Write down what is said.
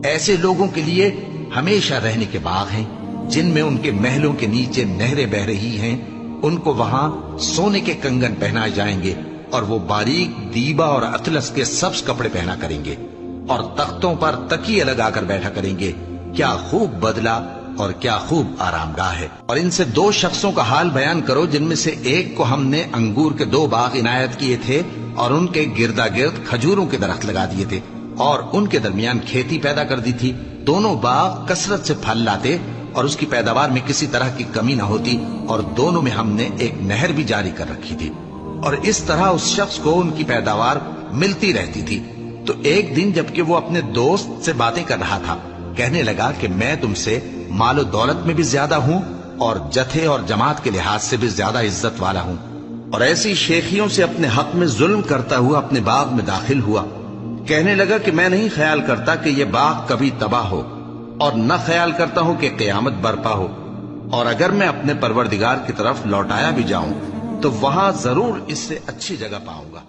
ایسے لوگوں کے لیے ہمیشہ رہنے کے باغ ہیں جن میں ان کے محلوں کے نیچے نہریں بہ رہی ہیں، ان کو وہاں سونے کے کنگن پہنائے جائیں گے اور وہ باریک دیبا اور اطلس کے سبز کپڑے پہنا کریں گے اور تختوں پر تکیے لگا کر بیٹھا کریں گے۔ کیا خوب بدلہ اور کیا خوب آرام گاہ ہے۔ اور ان سے 2 شخصوں کا حال بیان کرو جن میں سے ایک کو ہم نے انگور کے 2 باغ عنایت کیے تھے اور ان کے گردا گرد کھجوروں کے درخت لگا دیے تھے اور ان کے درمیان کھیتی پیدا کر دی تھی۔ دونوں باغ کثرت سے پھل لاتے اور اس کی پیداوار میں کسی طرح کی کمی نہ ہوتی، اور دونوں میں ہم نے ایک نہر بھی جاری کر رکھی تھی، اور اس طرح اس شخص کو ان کی پیداوار ملتی رہتی تھی۔ تو ایک دن جبکہ وہ اپنے دوست سے باتیں کر رہا تھا، کہنے لگا کہ میں تم سے مال و دولت میں بھی زیادہ ہوں اور جتھے اور جماعت کے لحاظ سے بھی زیادہ عزت والا ہوں، اور ایسی شیخیوں سے اپنے حق میں ظلم کرتا ہوا اپنے باغ میں داخل ہوا۔ کہنے لگا کہ میں نہیں خیال کرتا کہ یہ باغ کبھی تباہ ہو، اور نہ خیال کرتا ہوں کہ قیامت برپا ہو، اور اگر میں اپنے پروردگار کی طرف لوٹایا بھی جاؤں تو وہاں ضرور اس سے اچھی جگہ پاؤں گا۔